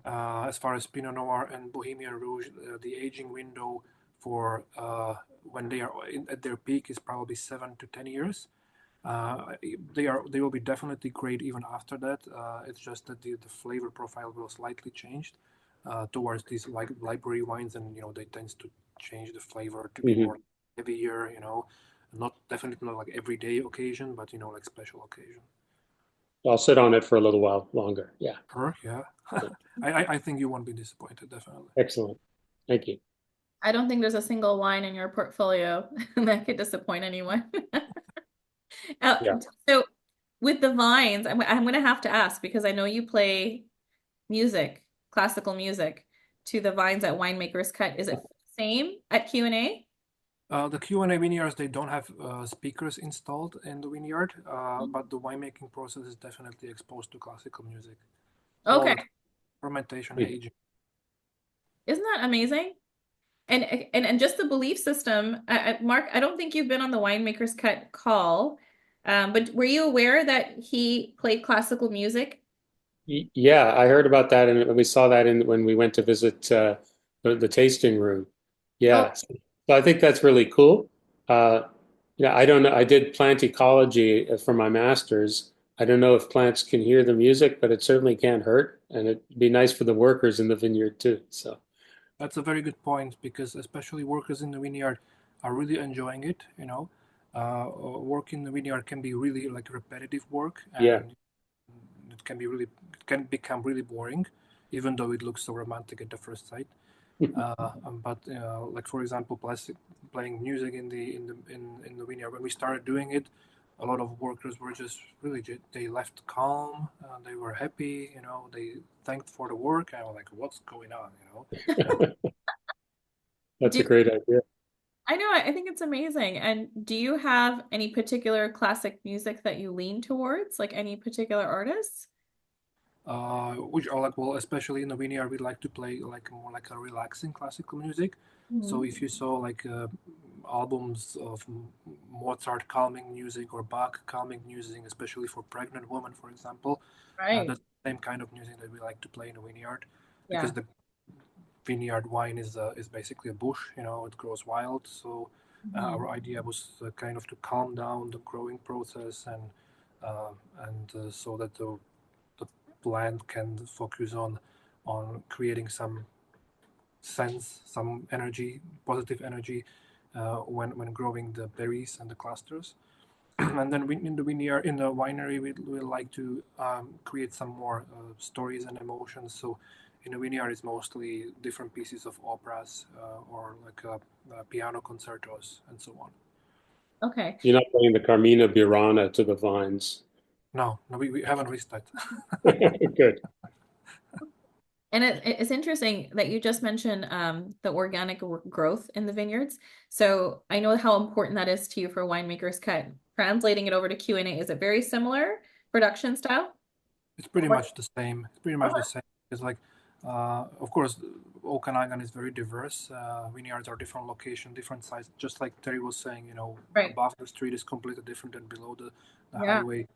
As far as Pinot Noir and Bohemian Rouge, the aging window for when they are at their peak is probably 7 to 10 years. They will be definitely great even after that. It's just that the flavor profile will slightly change towards these like library wines, and they tend to change the flavor to be more heavier. Not definitely not like everyday occasion, but like special occasion. I'll sit on it for a little while longer. Yeah. Sure, yeah. I think you won't be disappointed, definitely. Excellent. Thank you. I don't think there's a single wine in your portfolio that could disappoint anyone. Yeah. So with the vines, I'm going to have to ask because I know you play music, classical music, to the vines at Winemaker's Cut. Is it the same at Q&A? The Q&A vineyards, they don't have speakers installed in the vineyard, but the winemaking process is definitely exposed to classical music. Okay. Fermentation, aging. Isn't that amazing? And just the belief system, Mark, I don't think you've been on the Winemaker's Cut call, but were you aware that he played classical music? Yeah, I heard about that, and we saw that when we went to visit the tasting room. Yeah, so I think that's really cool. I don't know. I did plant ecology for my master's. I don't know if plants can hear the music, but it certainly can't hurt, and it'd be nice for the workers in the vineyard too. So that's a very good point, because especially workers in the vineyard are really enjoying it. Work in the vineyard can be really like repetitive work, and it can become really boring, even though it looks so romantic at the first sight. But like for example, playing music in the vineyard, when we started doing it, a lot of workers were just really they left calm, they were happy, they thanked for the work. I was like, what's going on, that's a great idea. I know, I think it's amazing. And do you have any particular classic music that you lean towards, like any particular artists? Which are like, well, especially in the vineyard, we like to play like more like a relaxing classical music. So if you saw like albums of Mozart calming music or Bach calming music, especially for pregnant women, for example, Right. that's the same kind of music that we like to play in the vineyard, Yeah. because the vineyard wine is basically a bush, it grows wild. So our idea was kind of to calm down the growing process, and so that the plant can focus on creating some sense, some energy, positive energy when growing the berries and the clusters. And then in the winery, we like to create some more stories and emotions. So in the vineyard, it's mostly different pieces of operas or like piano concertos and so on. Okay. You're not playing the Carmina Burana to the vines. No, we haven't reached that. Good. And it's interesting that you just mentioned the organic growth in the vineyards. So I know how important that is to you for Winemaker's Cut. Translating it over to Q&A, is it very similar production style? It's pretty Or- much the same. It's pretty much the same. It's like, of course, Okanagan is very diverse. Vineyards are different location, different size. Just like Terry was saying, Right. above the street is completely different than below the Yeah. highway.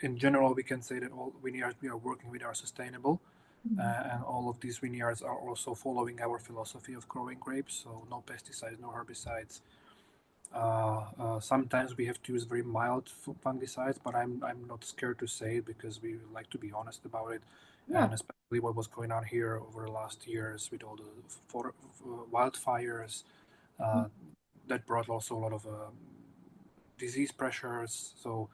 In general, we can say that all vineyards we are working with are sustainable, and all of these vineyards are also following our philosophy of growing grapes. So no pesticides, no herbicides. Sometimes we have to use very mild fungicides, but I'm not scared to say it because we like to be honest about it, Yeah. and especially what was going on here over the last years with all the wildfires that brought also a lot of disease pressures. So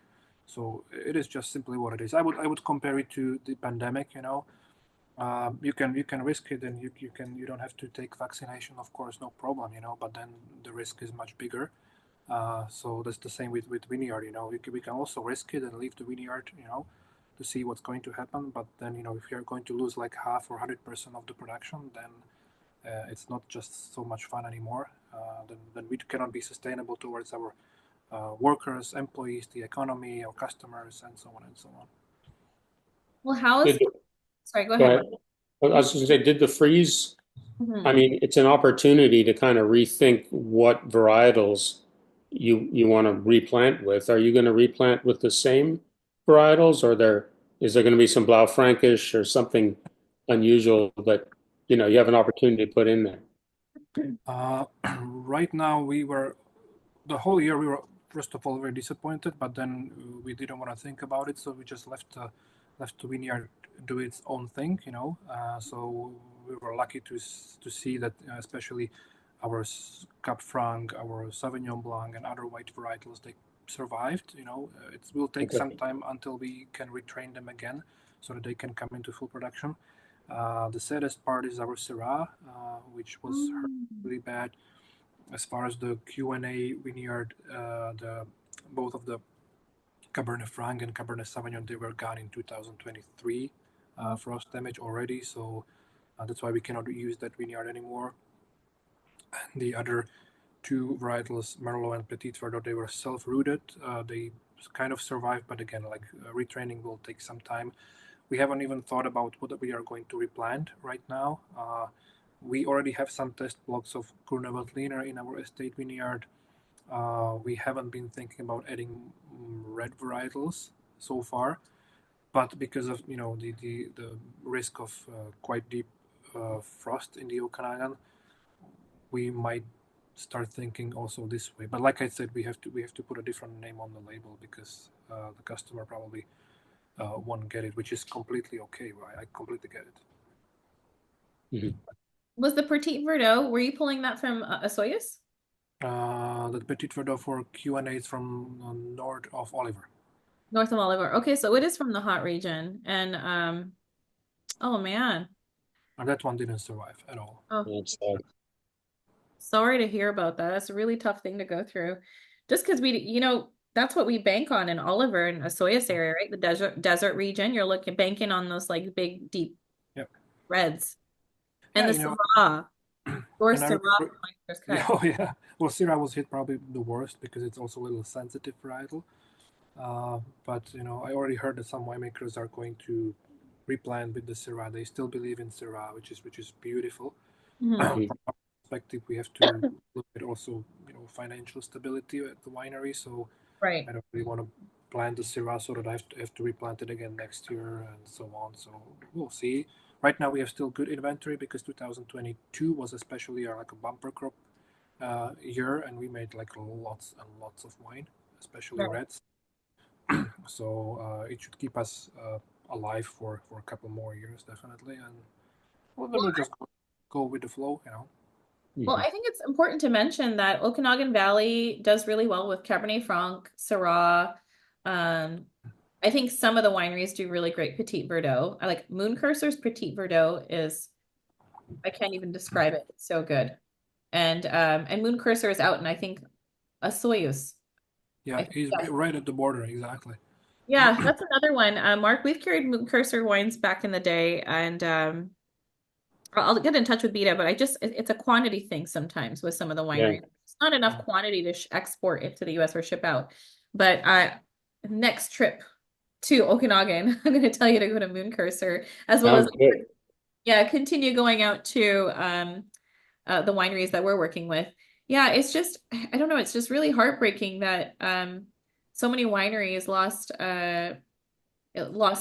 it is just simply what it is. I would compare it to the pandemic. You can risk it, and you don't have to take vaccination, of course, no problem. But then the risk is much bigger. So that's the same with vineyard. We can also risk it and leave the vineyard, to see what's going to happen. But then, if you're going to lose like half or 100% of the production, then it's not just so much fun anymore. Then we cannot be sustainable towards our workers, employees, the economy, our customers, and so on and so on. Well, how's, sorry, go Go ahead. ahead. I was just going to say, did the freeze, Mhm. I mean, it's an opportunity to kind of rethink what varietals you want to replant with. Are you going to replant with the same varietals, or is there going to be some Blaufränkisch or something unusual that you have an opportunity to put in there? Right now, the whole year we were first of all very disappointed, but then we didn't want to think about it, so we just left the vineyard do its own thing. So we were lucky to see that, especially our Cap Franc, our Sauvignon Blanc, and other white varietals, they survived. It will take some time until we can retrain them again, so that they can come into full production. The saddest part is our Syrah, which was hurt really bad. As far as the Q&A vineyard, both of the Cabernet Franc and Cabernet Sauvignon, they were gone in 2023, frost damage already. So that's why we cannot use that vineyard anymore. And the other two varietals, Merlot and Petit Verdot, they were self-rooted. They kind of survived, but again, like retraining will take some time. We haven't even thought about what we are going to replant right now. We already have some test blocks of Gruner Veltliner in our estate vineyard. We haven't been thinking about adding red varietals so far, but because of the risk of quite deep frost in the Okanagan, we might start thinking also this way. But like I said, we have to put a different name on the label because the customer probably won't get it, which is completely okay. Right? I completely get it. Mm-hmm. Was the Petit Verdot, were you pulling that from Asoyas? The Petit Verdot for Q&A is from north of Oliver. North of Oliver. Okay, so it is from the hot region. And oh man. And that one didn't survive at all. Oh, That's sorry to hear about that. That's a really tough thing to go through. Just because that's what we bank on in Oliver and Asoyas area, right? The desert region. You're banking on those like big, deep reds. And the Syrah. Or Syrah from Winemaker's Cut. Oh yeah. Well, Syrah was hit probably the worst because it's also a little sensitive varietal. But I already heard that some winemakers are going to replant with the Syrah. They still believe in Syrah, which is beautiful. Mhm. From our perspective, we have to look at also financial stability at the winery. So Right. I don't really want to plant the Syrah so that I have to replant it again next year and so on. So we'll see. Right now we have still good inventory because 2022 was especially like a bumper crop year, and we made like lots and lots of wine, especially Right. reds. So it should keep us alive for a couple more years, definitely. And then we'll just go with the flow. Well, I think it's important to mention that Okanagan Valley does really well with Cabernet Franc, Syrah. Um, I think some of the wineries do really great Petit Verdot. I like Moon Cursor's Petit Verdot is, I can't even describe it. It's so good. And Moon Cursor is out, and I think a Soyuz. Yeah, he's Yeah. right at the border, exactly. Yeah, that's another one. Mark, we've carried Moon Cursor wines back in the day, and I'll get in touch with Beta, but it's a quantity thing sometimes with some of the Yeah. wineries. It's not enough quantity to export into the US or ship out. But next trip to Okanagan, I'm going to tell you to go to Moon Cursor as well as Sounds good. yeah, continue going out to the wineries that we're working with. Yeah, it's just I don't know, it's just really heartbreaking that so many wineries lost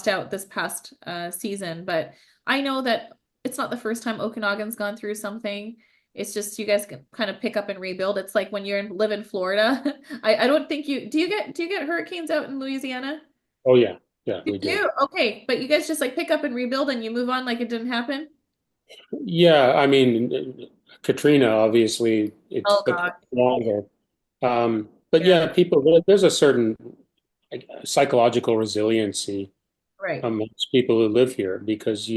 out this past season, but I know that it's not the first time Okanagan's gone through something. It's just you guys can kind of pick up and rebuild. It's like when live in Florida. I don't think do you get hurricanes out in Louisiana? Oh yeah, yeah, You we do. do? Okay, but you guys just like pick up and rebuild and you move on like it didn't happen? Yeah, I mean, Katrina, obviously, it Oh took God. longer. But Yeah, yeah, there's a certain like, psychological resiliency right. amongst people who live here because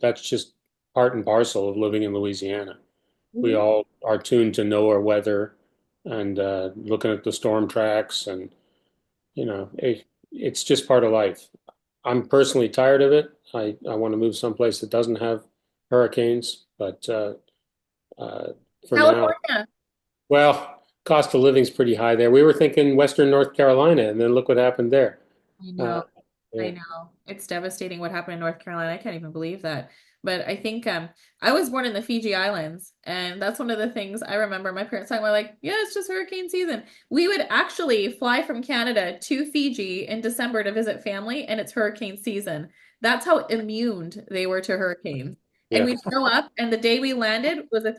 that's just part and parcel of living in Louisiana. We Mhm. all are tuned to know our weather and looking at the storm tracks, and it's just part of life. I'm personally tired of it. I want to move someplace that doesn't have hurricanes, but uh, for now, California. well, cost of living's pretty high there. We were thinking Western North Carolina, and then look what happened there. I Uh, know. yeah. I know. It's devastating what happened in North Carolina. I can't even believe that. But I think I was born in the Fiji Islands, and that's one of the things I remember my parents talking about, like, yeah, it's just hurricane season. We would actually fly from Canada to Fiji in December to visit family, and it's hurricane season. That's how immune they were to hurricanes. And Yeah. we'd show up, and the day we landed was a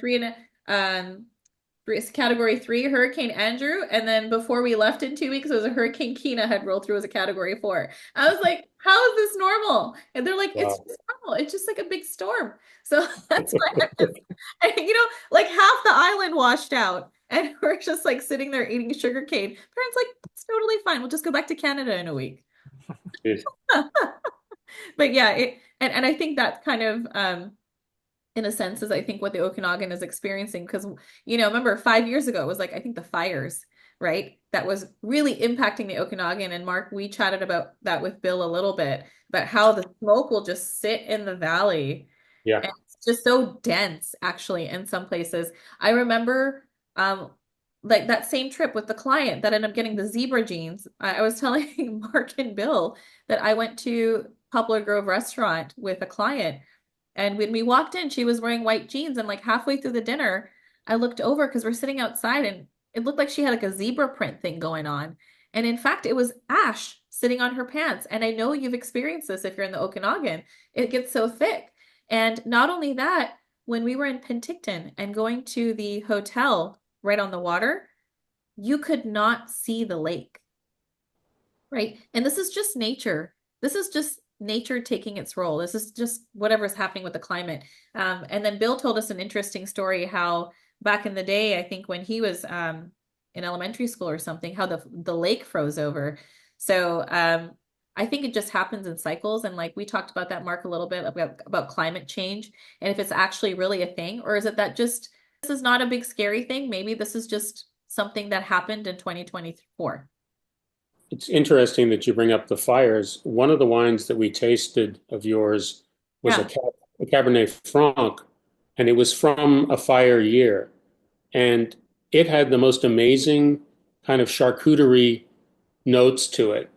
category 3 Hurricane Andrew, and then before we left in 2 weeks, it was a Hurricane Kina had rolled through as a category 4. I was like, "How is this normal?" And they're like, "It's Wow. just normal. It's just like a big storm." So that's why I'm just, like half the island washed out, and we're just like sitting there eating sugar cane. Parents like, "It's totally fine. We'll just go back to Canada in a week." But yeah, and I think that kind of in a sense is I think what the Okanagan is experiencing because remember 5 years ago it was like I think the fires, right, that was really impacting the Okanagan. And Mark, we chatted about that with Bill a little bit about how the smoke will just sit in the valley Yeah. and it's just so dense actually in some places. I remember like that same trip with the client that ended up getting the zebra jeans. I was telling Mark and Bill that I went to Poplar Grove restaurant with a client, and when we walked in, she was wearing white jeans. And like halfway through the dinner, I looked over because we're sitting outside and it looked like she had like a zebra print thing going on. And in fact, it was ash sitting on her pants. And I know you've experienced this if you're in the Okanagan. It gets so thick. And not only that, when we were in Penticton and going to the hotel right on the water, you could not see the lake, right? And this is just nature. This is just nature taking its role. This is just whatever's happening with the climate. And then Bill told us an interesting story how back in the day, I think when he was in elementary school or something, how the lake froze over. So I think it just happens in cycles. And like we talked about that, Mark, a little bit about climate change and if it's actually really a thing, or is it that just this is not a big scary thing? Maybe this is just something that happened in 2024. It's interesting that you bring up the fires. One of the wines that we tasted of yours was Yeah. a Cabernet Franc, and it was from a fire year. And it had the most amazing kind of charcuterie notes to it.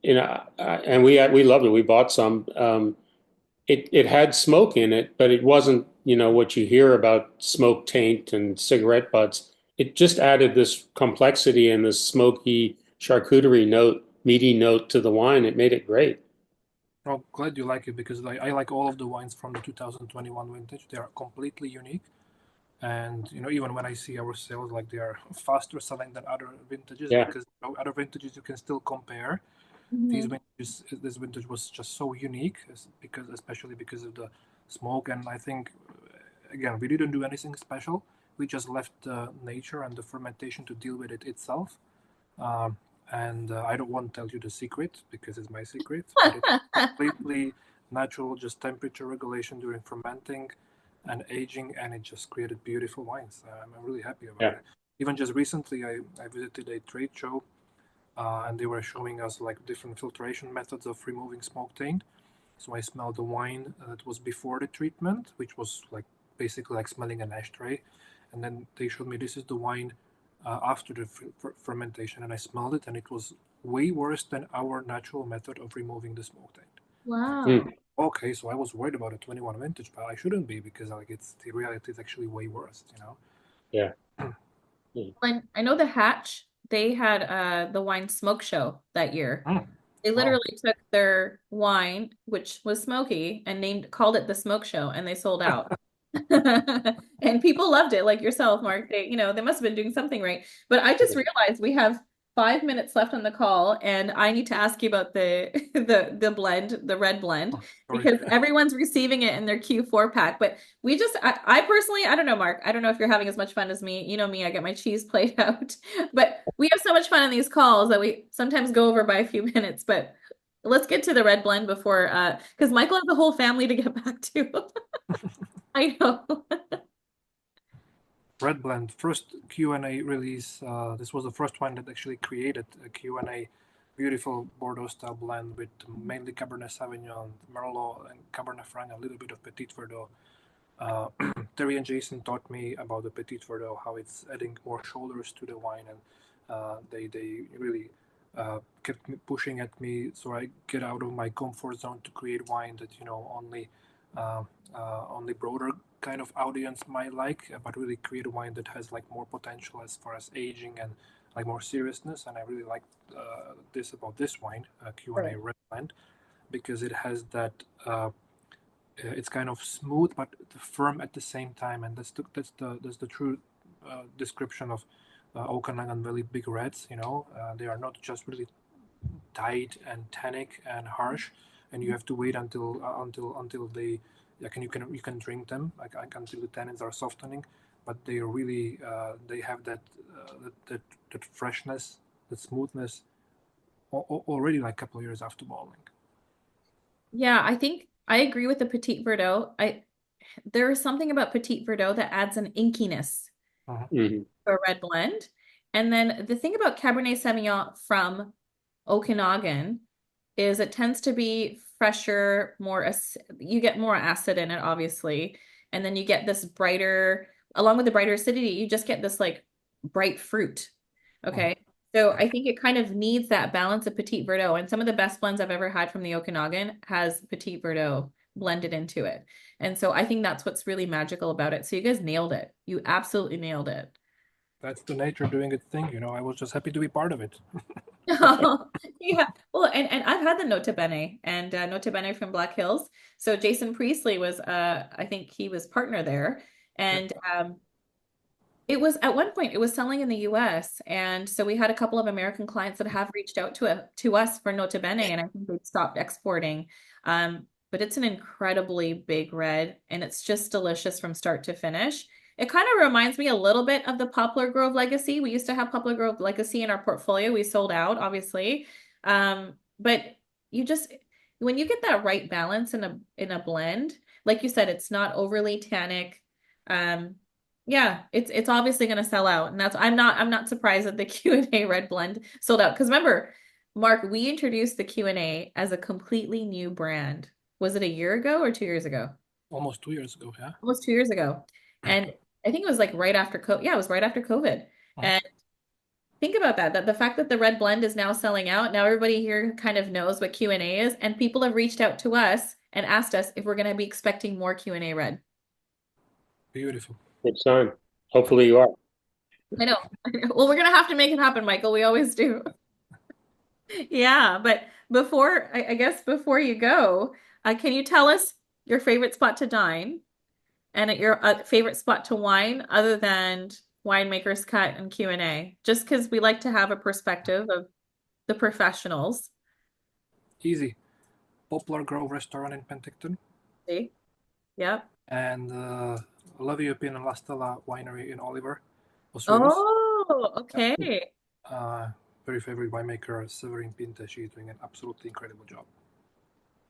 And we loved it. We bought some. It had smoke in it, but it wasn't, what you hear about smoke taint and cigarette butts. It just added this complexity and this smoky charcuterie note, meaty note to the wine. It made it great. I'm glad you like it because I like all of the wines from the 2021 vintage. They are completely unique. And even when I see our sales, like they are faster selling than other vintages Yeah. because other vintages you can still compare. Mhm. This vintage was just so unique especially because of the smoke. And I think again we didn't do anything special. we just left nature and the fermentation to deal with it itself. And I don't want to tell you the secret because it's my secret, but it's completely natural, just temperature regulation during fermenting and aging, and it just created beautiful wines. I'm really happy about it. Even just recently, I visited a trade show, and they were showing us like different filtration methods of removing smoke taint. So I smelled the wine that was before the treatment, which was like basically like smelling an ashtray, and then they showed me this is the wine after the fermentation, and I smelled it, and it was way worse than our natural method of removing the smoke taint. Wow. Okay, so I was worried about a 21 vintage, but I shouldn't be because like it's the reality is actually way worse, you know. Yeah. And I know the Hatch, they had the wine smoke show that year. They literally took their wine, which was smoky, and called it the smoke show, and they sold out. And people loved it, like yourself, Mark. They must have been doing something right. But I just realized we have 5 minutes left on the call, and I need to ask you about the the blend, the red blend, because everyone's receiving it in their Q4 pack. But I personally, I don't know, Mark. I don't know if you're having as much fun as me. You know me, I get my cheese played out. But we have so much fun on these calls that we sometimes go over by a few minutes. But let's get to the red blend before, because Michael has a whole family to get back to. I know. Red Blend, first Q&A release. This was the first one that actually created a Q&A, beautiful Bordeaux style blend with mainly Cabernet Sauvignon, Merlot, and Cabernet Franc, a little bit of Petit Verdot. Terry and Jason taught me about the Petit Verdot, how it's adding more shoulders to the wine, and they really kept pushing at me so I get out of my comfort zone to create wine that only broader kind of audience might like, but really create a wine that has like more potential as far as aging and like more seriousness. And I really like this about this wine, Q&A Red Blend, because it has that. It's kind of smooth but firm at the same time, and that's the true description of Okanagan Valley Big Reds. They are not just really tight and tannic and harsh, and you have to wait until they you can drink them like until the tannins are softening, but they are really they have that freshness, that smoothness already like a couple of years after bottling. Yeah, I think I agree with the Petit Verdot. There is something about Petit Verdot that adds an inkiness to a red blend. And then the thing about Cabernet Sauvignon from Okanagan is it tends to be fresher, you get more acid in it, obviously. And then you get this brighter, along with the brighter acidity, you just get this like bright fruit. Okay. So I think it kind of needs that balance of Petit Verdot. And some of the best blends I've ever had from the Okanagan has Petit Verdot blended into it. And so I think that's what's really magical about it. So you guys nailed it. You absolutely nailed it. That's the nature doing its thing. I was just happy to be part of it. Yeah. Well, and I've had the Nota Bene and Nota Bene from Black Hills. So Jason Priestley was, I think he was partner there. And it was at one point it was selling in the US, and so we had a couple of American clients that have reached out to us for Nota Bene, and I think they've stopped exporting. But it's an incredibly big red, and it's just delicious from start to finish. It kind of reminds me a little bit of the Poplar Grove Legacy. We used to have Poplar Grove Legacy in our portfolio. We sold out, obviously. But when you get that right balance in a blend, like you said, it's not overly tannic. Yeah, it's obviously going to sell out, and I'm not surprised that the Q&A red blend sold out. Because remember, Mark, we introduced the Q&A as a completely new brand. Was it a year ago or 2 years ago? Almost 2 years ago, yeah. Almost 2 years ago, and I think it was like right after COVID. Yeah, it was right after COVID. And think about that the fact that the red blend is now selling out. Now everybody here kind of knows what Q&A is, and people have reached out to us and asked us if we're going to be expecting more Q&A red. Beautiful. Good sign. Hopefully you are. I know. Well, we're gonna have to make it happen, Michael. We always do. Yeah, but I guess before you go, can you tell us your favorite spot to dine and your favorite spot to wine other than Winemaker's Cut and Q&A? Just because we like to have a perspective of the professionals. Easy. Poplar Grove Restaurant in Penticton. See? Yep. And Love European and La Stella Winery in Oliver, Osoyoos. Oh, Yep. okay. Very favorite winemaker, Severin Pinta. She's doing an absolutely incredible job.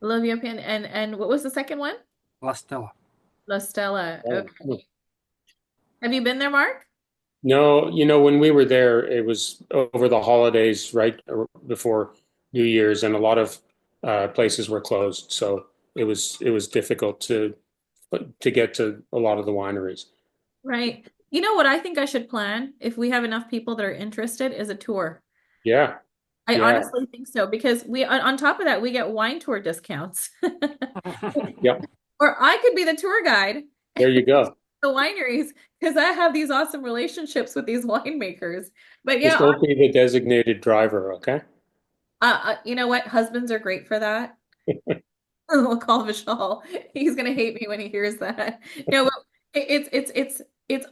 Love European and what was the second one? La Stella. La Stella. Oh, Okay. Have you been there, Mark? no, when we were there, it was over the holidays, right before New Year's, and a lot of places were closed. So it was difficult to get to a lot of the wineries. Right. You know what I think I should plan if we have enough people that are interested is a tour. Yeah, I yeah, honestly think so because we on top of that we get wine tour discounts. yep. Or I could be the tour guide There you go. the wineries because I have these awesome relationships with these winemakers. But Just yeah, don't be the designated driver, okay? you know what? Husbands are great for that. We'll call Vishal. He's gonna hate me when he hears that. No, but it's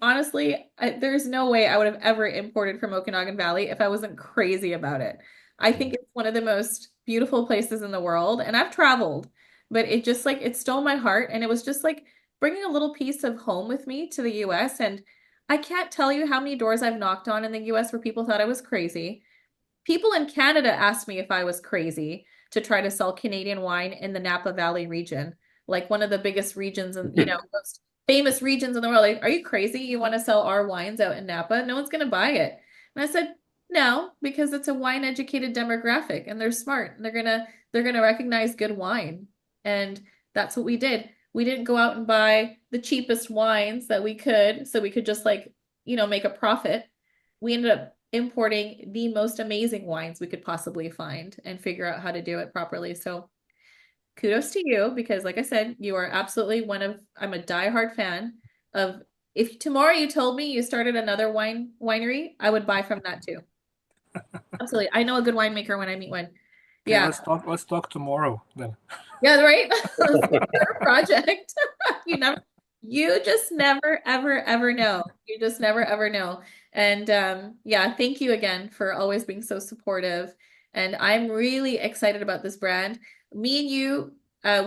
honestly, there's no way I would have ever imported from Okanagan Valley if I wasn't crazy about it. I think it's one of the most beautiful places in the world, and I've traveled, but it just like it stole my heart, and it was just like bringing a little piece of home with me to the US. And I can't tell you how many doors I've knocked on in the US where people thought I was crazy. People in Canada asked me if I was crazy to try to sell Canadian wine in the Napa Valley region, like one of the biggest regions and most famous regions in the world. Like, are you crazy? You want to sell our wines out in Napa? No one's going to buy it. And I said, no, because it's a wine educated demographic and they're smart and they're gonna recognize good wine. And that's what we did. We didn't go out and buy the cheapest wines that we could so we could just like, make a profit. We ended up importing the most amazing wines we could possibly find and figure out how to do it properly. So kudos to you because like I said, you are absolutely I'm a diehard fan of if tomorrow you told me you started another winery, I would buy from that too. Absolutely. I know a good winemaker when I meet one. Okay, Yeah. let's talk tomorrow then. Yeah, right. Project. You just never ever know. You just never ever know. And yeah, thank you again for always being so supportive. And I'm really excited about this brand. Me and you,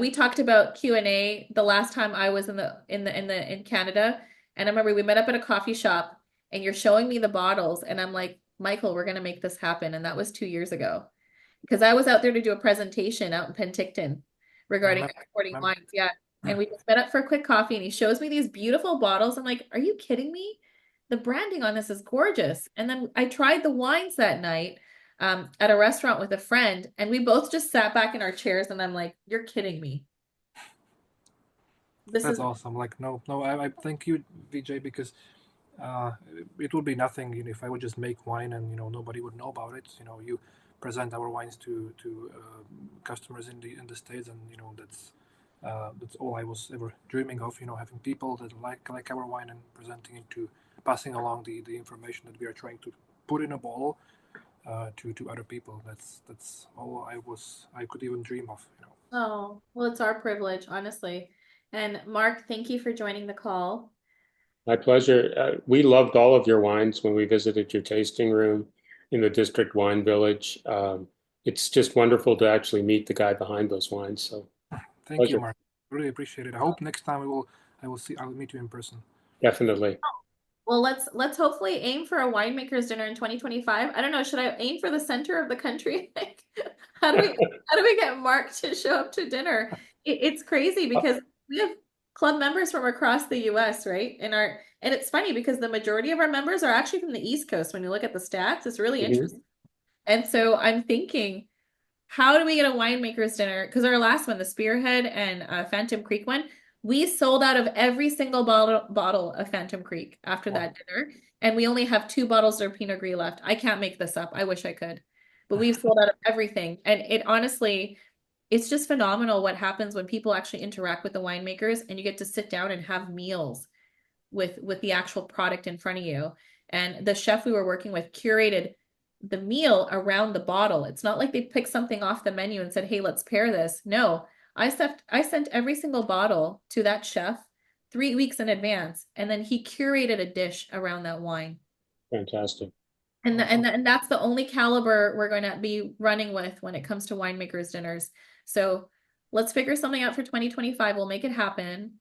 we talked about Q&A the last time I was in Canada. And I remember we met up at a coffee shop and you're showing me the bottles and I'm like, Michael, we're gonna make this happen. And that was 2 years ago. Because I was out there to do a presentation out in Penticton regarding exporting wines. Yeah. And we just met up for a quick coffee and he shows me these beautiful bottles. I'm like, are you kidding me? The branding on this is gorgeous. And then I tried the wines that night at a restaurant with a friend and we both just sat back in our chairs and I'm like, you're kidding me. That's awesome. Like, no, I thank you, VJ, because it would be nothing, if I would just make wine and nobody would know about it. You present our wines to customers in the States, and that's all I was ever dreaming of. Having people that like our wine and presenting it passing along the information that we are trying to put in a bottle to other people. That's all I could even dream of. Oh, well, it's our privilege, honestly. And Mark, thank you for joining the call. My pleasure. We loved all of your wines when we visited your tasting room in the District Wine Village. It's just wonderful to actually meet the guy behind those wines. So, thank you, Mark. Really appreciate it. I hope next time I'll meet you in person. Definitely. Well, let's hopefully aim for a winemaker's dinner in 2025. I don't know, should I aim for the center of the country? Like, how do we get Mark to show up to dinner? It's crazy because we have club members from across the US, right? And it's funny because the majority of our members are actually from the East Coast. When you look at the stats, it's really interesting. And so I'm thinking, how do we get a winemaker's dinner? Because our last one, the Spearhead and Phantom Creek one, we sold out of every single bottle of Phantom Creek after that dinner. And we only have 2 bottles of Pinot Gris left. I can't make this up. I wish I could. But we've sold out of everything. And it honestly, it's just phenomenal what happens when people actually interact with the winemakers and you get to sit down and have meals with the actual product in front of you. And the chef we were working with curated the meal around the bottle. It's not like they picked something off the menu and said, hey, let's pair this. No, I sent every single bottle to that chef 3 weeks in advance, and then he curated a dish around that wine. Fantastic. And that's the only caliber we're going to be running with when it comes to winemakers dinners. So let's figure something out for 2025. We'll make it happen.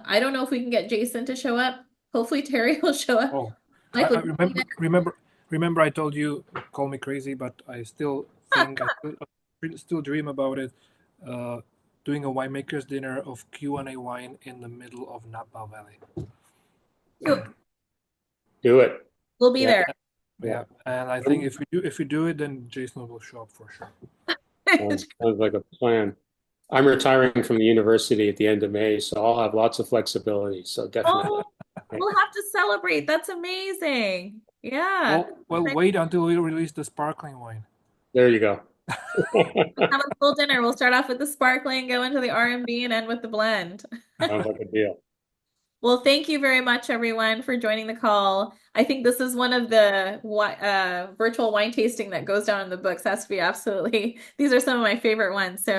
I don't know if we can get Jason to show up. Hopefully Terry will show up. Oh, Michael, I remember I told you, call me crazy, but I still think I still dream about it. Uh, Doing a winemaker's dinner of Q&A wine in the middle of Napa Valley. Do it. we'll be Yeah. there. Yeah, and I think if we do it, then Jason will show up for sure. Sounds like a plan. I'm retiring from the university at the end of May, so I'll have lots of flexibility. So definitely. Oh, we'll have to celebrate. That's amazing. Yeah. Well, wait until we release the sparkling wine. There you go. Have a full dinner. We'll start off with the sparkling, go into the R&B, and end with the blend. Sounds like a deal. Well, thank you very much, everyone, for joining the call. I think this is one of the virtual wine tasting that goes down in the books. Has to be absolutely. These are some of my favorite ones. So.